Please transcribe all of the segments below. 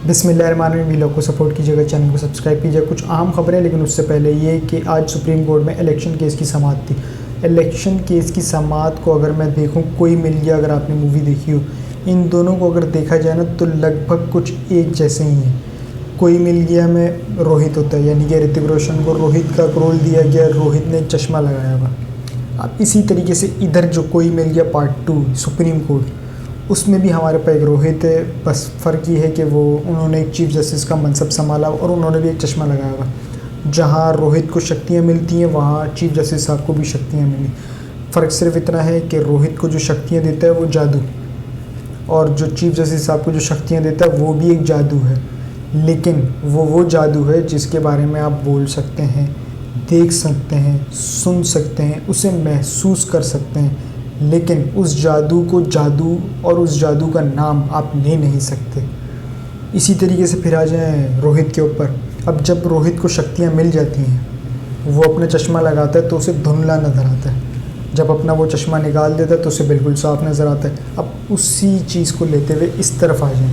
बिस्मिल्लाहिर्रहमानिर्रहीम। वीलॉग को सपोर्ट कीजिएगा, चैनल को सब्सक्राइब कीजिएगा। कुछ अहम खबरें, लेकिन उससे पहले ये कि आज सुप्रीम कोर्ट में इलेक्शन केस की समाअत थी। इलेक्शन केस की समाअत को अगर मैं देखूं, कोई मिल गया, अगर आपने मूवी देखी हो, इन दोनों को अगर देखा जाए ना तो लगभग कुछ एक जैसे ही हैं। कोई मिल गया में रोहित होता है, यानी कि ऋतिक रोशन को रोहित का रोल दिया गया, रोहित ने चश्मा लगाया हुआ। अब इसी तरीके से इधर जो कोई मिल गया पार्ट 2 सुप्रीम कोर्ट, उसमें भी हमारे पास एक रोहित है। बस फ़र्क ये है कि उन्होंने एक चीफ़ जस्टिस का मनसब संभाला और उन्होंने भी एक चश्मा लगाया हुआ। जहाँ रोहित को शक्तियाँ मिलती हैं, वहाँ चीफ़ जस्टिस साहब को भी शक्तियाँ मिली। फ़र्क सिर्फ इतना है कि रोहित को जो शक्तियाँ देता है वो जादू, और जो चीफ़ जस्टिस साहब को जो शक्तियाँ देता है वो भी एक जादू है। लेकिन वो जादू है जिसके बारे में आप बोल सकते हैं, देख सकते हैं, सुन सकते हैं, उसे महसूस कर सकते हैं, लेकिन उस जादू को जादू और उस जादू का नाम आप ले नहीं सकते। इसी तरीके से फिर आ जाए रोहित के ऊपर। अब जब रोहित को शक्तियाँ मिल जाती हैं, वो अपना चश्मा लगाता है तो उसे धुंधला नज़र आता है। जब अपना वो चश्मा निकाल देता है तो उसे बिल्कुल साफ नज़र आता है। अब उसी चीज़ को लेते हुए इस तरफ आ जाएं।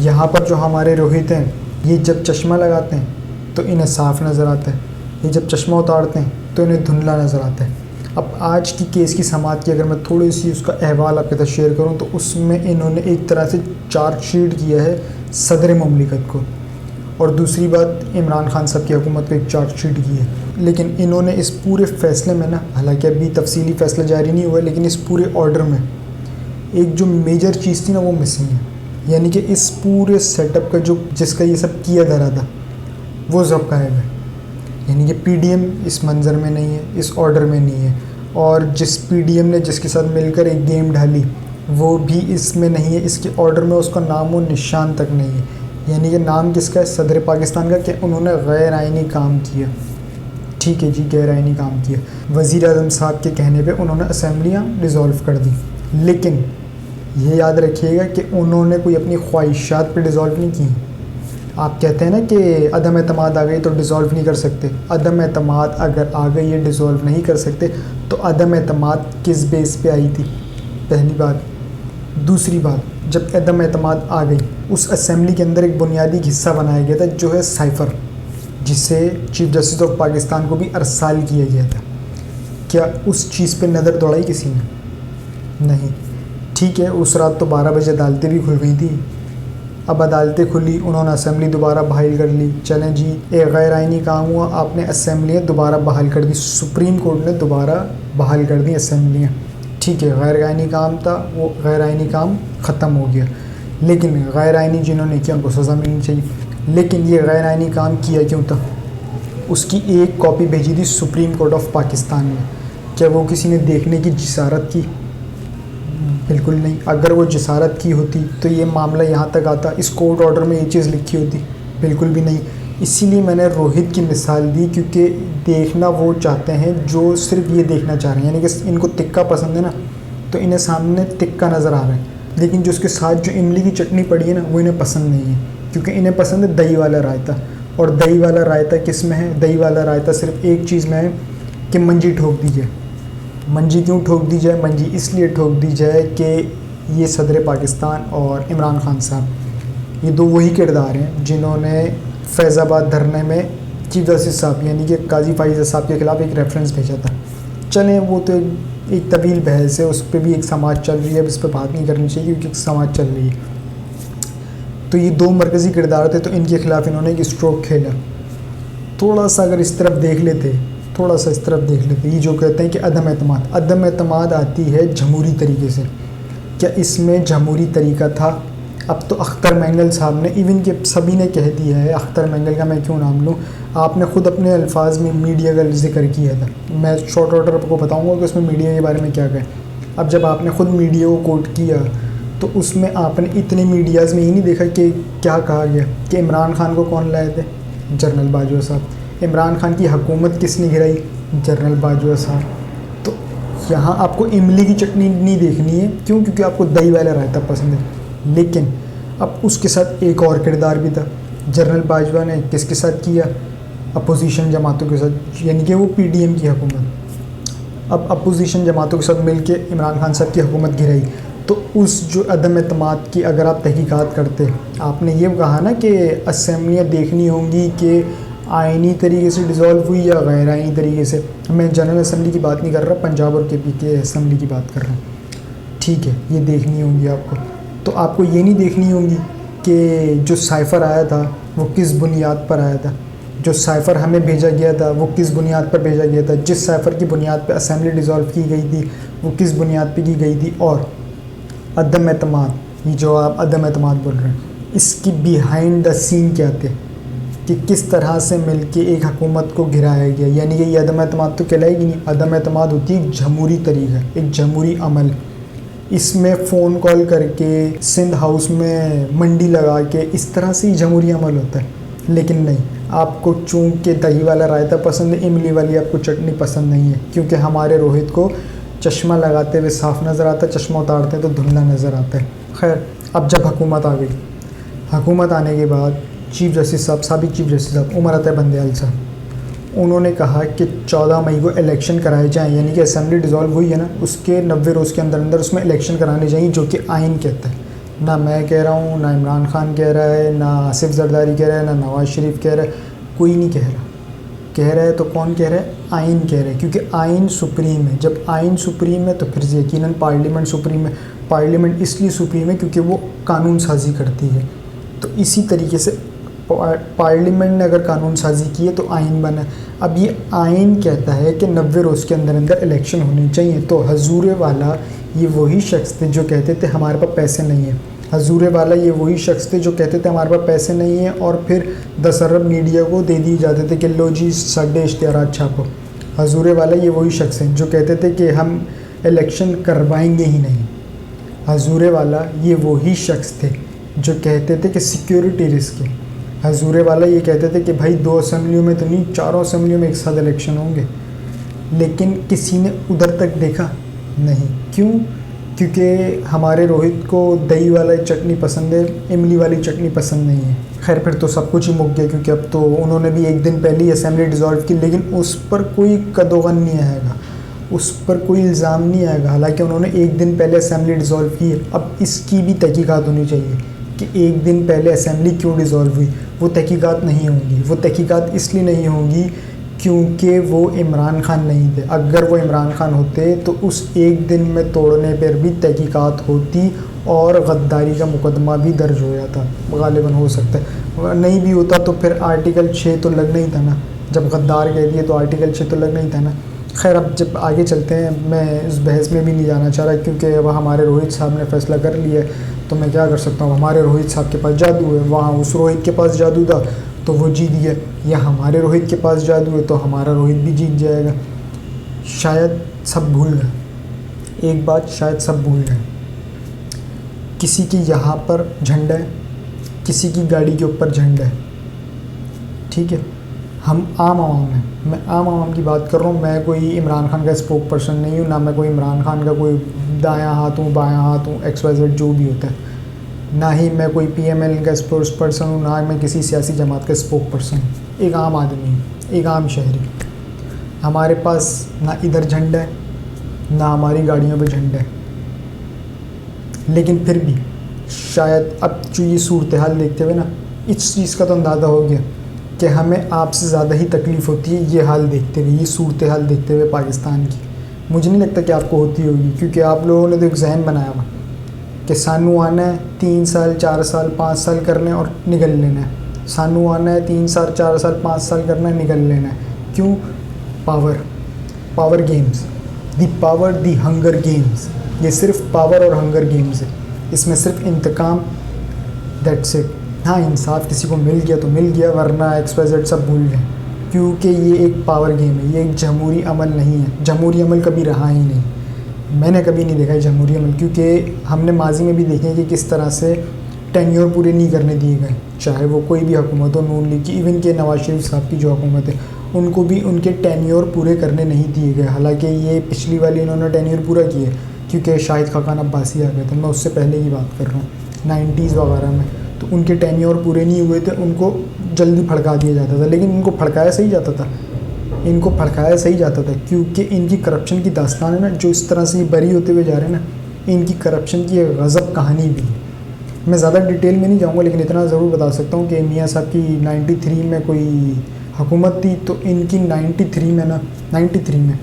यहाँ पर जो हमारे रोहित हैं, ये जब चश्मा लगाते हैं तो इन्हें साफ नज़र आता है, ये जब चश्मा उतारते हैं तो इन्हें धुंधला नज़र आता है। अब आज की केस की समाअत की अगर मैं थोड़ी सी उसका अहवाल आपके साथ शेयर करूं, तो उसमें इन्होंने एक तरह से चार्जशीट किया है सदर मुमलिकत को, और दूसरी बात इमरान खान साहब की हुकूमत को एक चार्जशीट की है। लेकिन इन्होंने इस पूरे फ़ैसले में ना, हालांकि अभी तफसीली फ़ैसला जारी नहीं हुआ, लेकिन इस पूरे ऑर्डर में एक जो मेजर चीज़ थी ना वो मिसिंग है। यानी कि इस पूरे सेटअप का जो जिसका ये सब किया धरा था वो सब गायब है। यानी कि पीडीएम इस मंज़र में नहीं है, इस ऑर्डर में नहीं है, और जिस पीडीएम ने जिसके साथ मिलकर एक गेम ढाली वो भी इसमें नहीं है। इसके ऑर्डर में उसका नाम व निशान तक नहीं है। यानी कि नाम किसका है? सदर पाकिस्तान का, कि उन्होंने गैर आइनी काम किया। ठीक है जी, गैर आइनी काम किया। वज़ीर आज़म साहब के कहने पे उन्होंने असम्बलियाँ डिज़ोल्व कर दी, लेकिन ये याद रखिएगा कि उन्होंने कोई अपनी ख्वाहिशात पर डिज़ोल्व नहीं की। आप कहते हैं ना कि अदम एतमाद आ गई तो डिज़ोल्व नहीं कर सकते। अदम एतमाद अगर आ गई है, डिज़ोल्व नहीं कर सकते। तो अदम एतमाद किस बेस पे आई थी? पहली बात। दूसरी बात, जब अदम एतमाद आ गई, उस असेंबली के अंदर एक बुनियादी हिस्सा बनाया गया था जो है साइफ़र, जिसे चीफ़ जस्टिस ऑफ पाकिस्तान को भी अरसाल किया गया था। क्या उस चीज़ पे नज़र दौड़ाई किसी ने? नहीं। ठीक है, उस रात तो 12 बजे अदालतें भी खुल गई थी। अब अदालतें खुली, उन्होंने असेंबली दोबारा बहाल कर ली। चलें जी, एक गैर आइनी काम हुआ, आपने असेंबलियाँ दोबारा बहाल कर दी। सुप्रीम कोर्ट ने दोबारा बहाल कर दी असेंबलियाँ। ठीक है, गैर आइनी काम था, वो गैर आइनी काम ख़त्म हो गया। लेकिन गैर आइनी जिन्होंने किया उनको सज़ा मिलनी चाहिए। लेकिन ये गैर आइनी काम किया क्यों था? उसकी एक कॉपी भेजी थी सुप्रीम कोर्ट ऑफ पाकिस्तान में। क्या वो किसी ने देखने की जिसारत की? बिल्कुल नहीं। अगर वो जिसारत की होती तो ये मामला यहाँ तक आता, इस कोर्ट ऑर्डर में ये चीज़ लिखी होती? बिल्कुल भी नहीं। इसीलिए मैंने रोहित की मिसाल दी, क्योंकि देखना वो चाहते हैं जो सिर्फ ये देखना चाह रहे हैं। यानी कि इनको तिक्का पसंद है ना, तो इन्हें सामने तिक्का नज़र आ रहा है, लेकिन जो उसके साथ जो इमली की चटनी पड़ी है ना, वो इन्हें पसंद नहीं है। क्योंकि इन्हें पसंद है दही वाला रायता। और दही वाला रायता किस में है? दही वाला रायता सिर्फ एक चीज़ में है कि मंजी ठोक दी जाए। मंजी क्यों ठोक दी जाए? मंजी इसलिए ठोक दी जाए कि ये सदर पाकिस्तान और इमरान खान साहब, ये दो वही किरदार हैं जिन्होंने फैज़ाबाद धरने में चीफ जस्टिस साहब यानी कि काजी फाइज़ साहब के ख़िलाफ़ एक रेफरेंस भेजा था। चलें, वो तो एक तवील बहस है, उस पर भी एक समाज चल रही है, अब इस पर बात नहीं करनी चाहिए क्योंकि समाज चल रही है। तो ये दो मरकज़ी किरदार थे, तो इनके ख़िलाफ़ इन्होंने एक स्ट्रोक खेला। थोड़ा सा अगर इस तरफ देख लेते, थोड़ा सा इस तरफ देख लेते, ये जो कहते हैं कि अदम एतमाद आती है जमहूरी तरीके से। क्या इसमें जमहूरी तरीका था? अब तो अख्तर मैंगल साहब ने, इवन के सभी ने कह दिया है, अख्तर मैंगल का मैं क्यों नाम लूँ, आपने ख़ुद अपने अल्फाज में मीडिया का जिक्र किया था। मैं शॉर्ट ऑर्डर आपको बताऊँगा कि उसमें मीडिया के बारे में क्या कहें। अब जब आपने ख़ुद मीडिया को कोट किया, तो उसमें आपने इतने मीडियाज़ में ही नहीं देखा कि क्या कहा गया कि इमरान खान को कौन लाए थे? जनरल बाजवा साहब। इमरान खान की हुकूमत किसने गिराई? जनरल बाजवा साहब। तो यहाँ आपको इमली की चटनी नहीं देखनी है। क्यों? क्योंकि आपको दही वाला रायता पसंद है। लेकिन अब उसके साथ एक और किरदार भी था। जनरल बाजवा ने किसके साथ किया? अपोजिशन जमातों के साथ, यानी कि वो पीडीएम की हुकूमत। अब अपोजिशन जमातों के साथ मिल के इमरान खान साहब की हुकूमत गिराई। तो उस जो अदम एतमाद की अगर आप तहकीकात करते, आपने ये कहा ना कि असेंबलियाँ देखनी होंगी कि आइनी तरीके से डिज़ोल्व हुई या गैर आइनी तरीके से। मैं जनरल असम्बली की बात नहीं कर रहा, पंजाब और केपी के असम्बली की बात कर रहा हूँ। ठीक है, ये देखनी होंगी आपको। तो आपको ये नहीं देखनी होंगी कि जो साइफ़र आया था वो किस बुनियाद पर आया था, जो साइफ़र हमें भेजा गया था वो किस बुनियाद पर भेजा गया था, जिस साइफ़र की बुनियाद पर असम्बली डिज़ोल्व की गई थी वो किस बुनियाद पर की गई थी, और अदम एतमाद, ये जो आप अदम एतमाद बोल रहे हैं, इसकी बिहाइंड द सीन क्या थे कि किस तरह से मिलके एक हुकूमत को गिराया गया। यानी कि ये अदम एतमाद तो कहलाएगी नहीं, अदम एतमाद होती है एक जमहूरी तरीका, एक जमहूरी अमल। इसमें फ़ोन कॉल करके सिंध हाउस में मंडी लगा के इस तरह से ही जमहूरी अमल होता है। लेकिन नहीं, आपको चूँकि के दही वाला रायता पसंद है, इमली वाली आपको चटनी पसंद नहीं है, क्योंकि हमारे रोहित को चश्मा लगाते हुए साफ़ नज़र आता है, चश्मा उतारते हैं तो धुंधला नज़र आता है। खैर, अब जब हुकूमत आ गई, हुकूमत आने के बाद चीफ जस्टिस साहब, साबिक चीफ जस्टिस साहब उमर अता बंदयाल साहब, उन्होंने कहा कि 14 मई को इलेक्शन कराए जाएँ। यानी कि असम्बली डिज़ोल्व हुई है ना, उसके 90 रोज़ के अंदर अंदर उसमें इलेक्शन कराने चाहिए, जो कि आइन कहता है। ना मैं कह रहा हूँ, ना इमरान खान कह रहा है, ना आसिफ जरदारी कह रहा है, ना नवाज़ शरीफ कह रहा है, कोई नहीं कह रहा। कह रहा है तो कौन कह रहा है? आइन कह रहा है, क्योंकि आइन सुप्रीम है। जब आइन सुप्रीम है तो फिर यकीनन पार्लियामेंट सुप्रीम है। पार्लियामेंट इसलिए सुप्रीम है क्योंकि वो कानून साजी करती है। तो इसी तरीके से पार्लियामेंट ने अगर कानून साजी की है तो आइन बना। अब ये आइन कहता है कि 90 रोज़ के अंदर अंदर इलेक्शन होनी चाहिए। तो हजूर वाला ये वही शख्स थे जो कहते थे हमारे पास पैसे नहीं है। हजूर वाला ये वही शख्स थे जो कहते थे हमारे पास पैसे नहीं है, और फिर 10 अरब मीडिया को दे दिए जाते थे कि लो जी साढ़े इश्तिहारात छापो। हजूर वाला ये वही शख्स हैं जो कहते थे कि हम इलेक्शन करवाएंगे ही नहीं। हजूर वाला ये वही शख्स थे जो कहते थे कि सिक्योरिटी रिस्क है। हजूर वाला ये कहते थे कि भाई 2 असम्बलियों में तो नहीं, 4 असम्बलियों में एक साथ इलेक्शन होंगे। लेकिन किसी ने उधर तक देखा नहीं। क्यों? क्योंकि हमारे रोहित को दही वाला चटनी पसंद है, इमली वाली चटनी पसंद नहीं है। खैर, फिर तो सब कुछ ही मुक गया, क्योंकि अब तो उन्होंने भी एक दिन पहले ही असम्बली डिज़ोल्व की, लेकिन उस पर कोई कदोगन नहीं आएगा, उस पर कोई इल्ज़ाम नहीं आएगा। हालांकि उन्होंने एक दिन पहले असम्बली डिज़ोल्व की है। अब इसकी भी तहकीकात होनी चाहिए कि एक दिन पहले असम्बली क्यों डिज़ोल्व हुई। वो तहकीकात नहीं होंगी। वो तहकीकात इसलिए नहीं होंगी क्योंकि वो इमरान खान नहीं थे। अगर वो इमरान खान होते तो उस एक दिन में तोड़ने पर भी तहकीकात होती और गद्दारी का मुकदमा भी दर्ज हो जाता, गालिबन हो सकता है। नहीं भी होता तो फिर आर्टिकल 6 तो लगना ही था ना। जब गद्दार कह दिए तो आर्टिकल 6 तो लगना ही था ना। खैर, अब जब आगे चलते हैं, मैं इस बहस में भी नहीं जाना चाह रहा, क्योंकि अब हमारे रोहित साहब ने फ़ैसला कर लिया है तो मैं क्या कर सकता हूँ। हमारे रोहित साहब के पास जादू है, वहाँ उस रोहित के पास जादू था तो वो जीत गया, या हमारे रोहित के पास जादू है तो हमारा रोहित भी जीत जाएगा। शायद सब भूल गए एक बात, शायद सब भूल गए। किसी की यहाँ पर झंडा है, किसी की गाड़ी के ऊपर झंडा है। ठीक है, हम आम आवाम हैं। मैं आम आवाम की बात कर रहा हूँ। मैं कोई इमरान खान का स्पोक पर्सन नहीं हूँ, ना मैं कोई इमरान खान का कोई दायां हाथ हूँ, बायां हाथ हूँ, XYZ जो भी होता है। ना ही मैं कोई PML का स्पोक्स पर्सन हूँ, ना मैं किसी सियासी जमात का स्पोक पर्सन हूँ। एक आम आदमी हूँ, एक आम शहरी। हमारे पास ना इधर झंडा है, ना हमारी गाड़ियों पे झंडा है। लेकिन फिर भी शायद अब जो ये सूरत हाल देखते हुए ना, इस चीज़ का तो अंदाज़ा हो गया कि हमें आपसे ज़्यादा ही तकलीफ़ होती है ये हाल देखते हुए, ये सूरत हाल देखते हुए पाकिस्तान की। मुझे नहीं लगता कि आपको होती होगी, क्योंकि आप लोगों ने तो एक जहन बनाया हुआ कि सानू आना है 3 साल 4 साल 5 साल करने और निकल लेना है। सानू आना है 3 साल 4 साल 5 साल करना है, निकल लेना है। क्यों? Power games, the power the hunger games. ये सिर्फ पावर और हंगर गेम्स है। इसमें सिर्फ इंतकाम, दैट्स इट। हाँ, इंसाफ किसी को मिल गया तो मिल गया, वरना XYZ सब भूल गए, क्योंकि ये एक पावर गेम है। ये एक जमहूरी अमल नहीं है। जमहूरी अमल कभी रहा ही नहीं, मैंने कभी नहीं देखा है जमहूरी अमल। क्योंकि हमने माजी में भी देखे हैं कि किस तरह से टेन्योर पूरे नहीं करने दिए गए, चाहे वो कोई भी हुकूमत हो, नून लीग की, इवन के नवाज शरीफ साहब की जो हुकूमत है उनको भी उनके टेन्योर पूरे करने नहीं दिए गए। हालांकि ये पिछली वाली इन्होंने टेन्योर पूरा किया क्योंकि शाहिद खाकान अब्बासी आ गए थे। मैं उससे पहले की बात कर रहा हूँ, 90s वगैरह में। तो उनके टेन्योर पूरे नहीं हुए थे, उनको जल्दी फड़का दिया जाता था। लेकिन इनको फड़काया सही जाता था, इनको फड़काया सही जाता था, क्योंकि इनकी करप्शन की दास्तान है ना, जो इस तरह से ये बरी होते हुए जा रहे हैं ना, इनकी करप्शन की एक गज़ब कहानी भी है। मैं ज़्यादा डिटेल में नहीं जाऊँगा, लेकिन इतना ज़रूर बता सकता हूँ कि मियाँ साहब की 93 में कोई हुकूमत थी, तो इनकी 93 में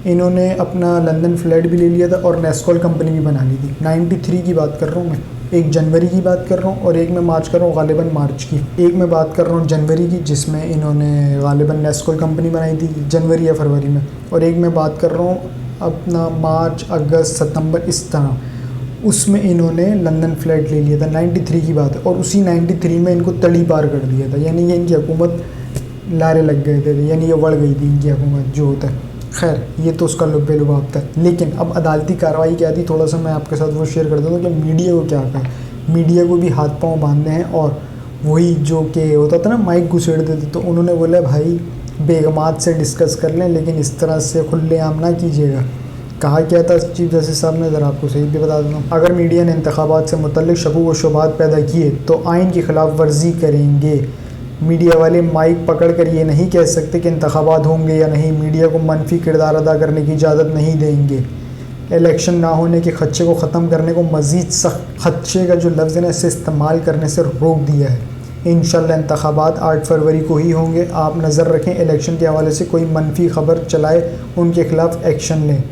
इन्होंने अपना लंदन फ्लैट भी ले लिया था और नेस्कॉल कंपनी भी बना ली थी। 93 की बात कर रहा हूँ मैं, 1 जनवरी की बात कर रहा हूँ और एक मैं मार्च कर रहा हूँ, गालिबन मार्च की। एक मैं बात कर रहा हूँ जनवरी की, जिसमें इन्होंने गालिबन नेस्कॉल कंपनी बनाई थी, जनवरी या फरवरी में। और एक मैं बात कर रहा हूँ अपना मार्च, अगस्त, सितंबर, इस तरह उसमें इन्होंने लंदन फ्लैट ले लिया था। 93 की बात है और उसी 93 में इनको तड़ी पार कर दिया था, यानी कि इनकी हुकूमत लारे लग गए थे, यानी ये बढ़ गई थी इनकी हुकूमत जो होता है। खैर, ये तो उसका लुब्बे लुबाब था। लेकिन अब अदालती कार्रवाई क्या थी, थोड़ा सा मैं आपके साथ वो शेयर कर देता हूँ कि मीडिया को क्या कहा। मीडिया को भी हाथ पांव बांधे हैं और वही जो कि होता था ना, माइक घुसेड़ देते, तो उन्होंने बोला भाई बेगमात से डिस्कस कर लें, लेकिन इस तरह से खुलेआम ना कीजिएगा। कहा क्या था चीफ जस्टिस साहब ने, ज़रा आपको सही भी बता दूँ। अगर मीडिया ने इंतखाबात से मुतल्लिक शकूक व शुबहात पैदा किए तो आइन की खिलाफ वर्जी करेंगे। मीडिया वाले माइक पकड़ कर ये नहीं कह सकते कि इंतखाबात होंगे या नहीं। मीडिया को मनफी किरदार अदा करने की इजाज़त नहीं देंगे। इलेक्शन ना होने के खदशे को ख़त्म करने को मज़ीद सख्त, खदशे का जो लफ्ज़ है ना, इसे इस्तेमाल करने से रोक दिया है। इंशाल्लाह इंतखाबात 8 फरवरी को ही होंगे। आप नज़र रखें, इलेक्शन के हवाले से कोई मनफी ख़बर चलाए उनके ख़िलाफ़ एक्शन लें।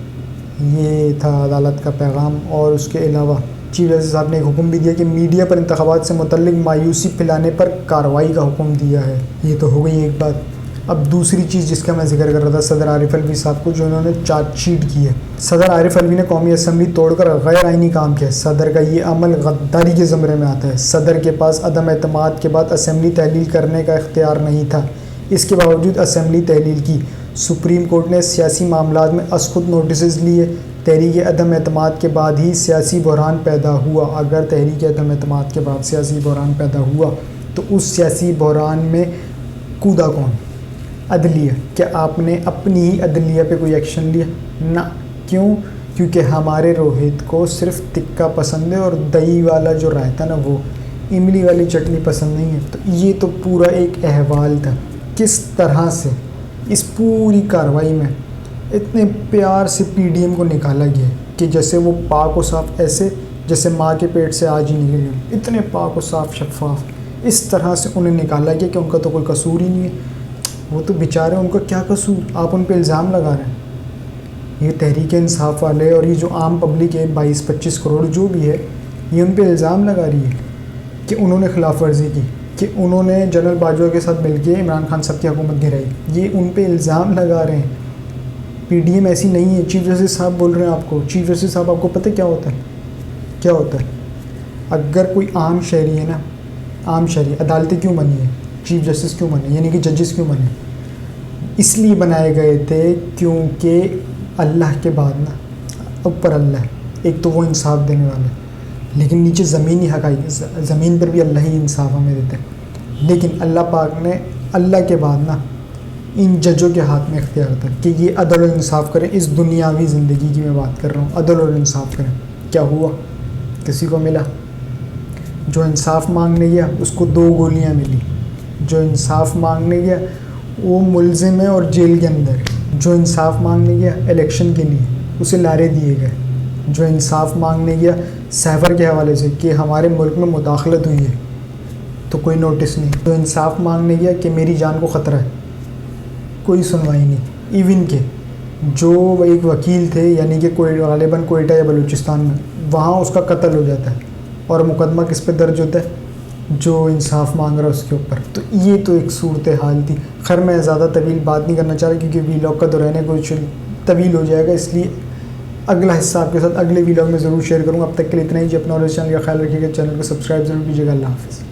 ये था अदालत का पैगाम। और उसके अलावा चीफ जस्टिस साहब ने एक हुक्म भी दिया कि मीडिया पर इंतखाबात से मुतल्लिक मायूसी फैलाने पर कार्रवाई का हुक्म दिया है। ये तो हो गई एक बात। अब दूसरी चीज़ जिसका मैं जिक्र कर रहा था, सदर आरिफ अलवी साहब को, जो इन्होंने चार्जशीट की है। सदर आरिफ अलवी ने कौमी असम्बली तोड़कर गैर आइनी काम किया। सदर का ये अमल गद्दारी के ज़मरे में आता है। सदर के पास अदम एतमाद के बाद असम्बली तहलील करने का इख्तियार नहीं था, इसके बावजूद असम्बली तहलील की। सुप्रीम कोर्ट ने सियासी मामलात में असखुद नोटिस लिए। तहरीक अदम एतमाद के बाद ही सियासी बहरान पैदा हुआ। अगर तहरीक अदम एतमाद के बाद सियासी बहरान पैदा हुआ तो उस सियासी बहरान में कूदा कौन? अदलिया। क्या आपने अपनी ही अदलिया पे कोई एक्शन लिया? ना। क्यों? क्योंकि हमारे रोहित को सिर्फ तिक्का पसंद है और दही वाला जो रायता ना, वो इमली वाली चटनी पसंद नहीं है। तो ये तो पूरा एक अहवाल था किस तरह से इस पूरी कार्रवाई में इतने प्यार से पीडीएम को निकाला गया कि जैसे वो पाक व साफ़, ऐसे जैसे माँ के पेट से आज ही निकले, इतने पाक व साफ़ शफाफ इस तरह से उन्हें निकाला गया कि उनका तो कोई कसूर ही नहीं है। वो तो बेचारे, उनका क्या कसूर? आप उन पे इल्ज़ाम लगा रहे हैं। ये तहरीक इंसाफ वाले और ये जो आम पब्लिक है 22-25 करोड़ जो भी है, ये उन पे इल्ज़ाम लगा रही है कि उन्होंने खिलाफ वर्जी की, कि उन्होंने जनरल बाजवा के साथ मिलकर इमरान खान साहब की हुकूमत गिराई। ये उन पे इल्ज़ाम लगा रहे हैं। पीडीएम ऐसी नहीं है। चीफ जस्टिस साहब बोल रहे हैं आपको। चीफ जस्टिस साहब आपको पता है क्या होता है? क्या होता है? अगर कोई आम शहरी है ना, आम शहरी, अदालतें क्यों बनी है? चीफ जस्टिस क्यों बने, यानी कि जजेस क्यों बने? इसलिए बनाए गए थे क्योंकि अल्लाह के बाद ना ऊपर अल्लाह है। एक तो वो इंसाफ देने वाला है, लेकिन नीचे ज़मीनी हक़ाइक़, ज़मीन पर भी अल्लाह ही इंसाफ हमें देते हैं। लेकिन अल्लाह पाक ने अल्लाह के बाद ना इन जजों के हाथ में इख्तियार था कि ये अदल और इंसाफ करें। इस दुनियावी ज़िंदगी की मैं बात कर रहा हूँ, अदल और इंसाफ करें। क्या हुआ? किसी को मिला? जो इंसाफ मांगने गया उसको 2 गोलियाँ मिली। जो इंसाफ मांगने गया वो मुल्ज़िम है और जेल के अंदर है। जो इंसाफ मांगने गया इलेक्शन के लिए, उसे लारे दिए गए। जो इंसाफ मांगने गया सैफर के हवाले से कि हमारे मुल्क में मुदाखलत हुई है, तो कोई नोटिस नहीं। जो इंसाफ मांगने गया कि मेरी जान को ख़तरा है, कोई सुनवाई नहीं। इवन के जो एक वकील थे, यानी कि गालिबन कोयटा या बलूचिस्तान में, वहाँ उसका कत्ल हो जाता है और मुकदमा किस पे दर्ज होता है? जो इंसाफ मांग रहा है उसके ऊपर। तो ये तो एक सूरत हाल थी। खैर, मैं ज़्यादा तवील बात नहीं करना चाह रहा क्योंकि वीलॉग का दौरान कुछ तवील हो जाएगा, इसलिए अगला हिस्सा आपके साथ अगले वीलॉग में ज़रूर शेयर करूँगा। अब तक के लिए इतना ही। जी अपना और इस चैनल का ख्याल रखिएगा। चैनल को सब्सक्राइब जरूर कीजिएगा। अल्लाह हाफ़िज़।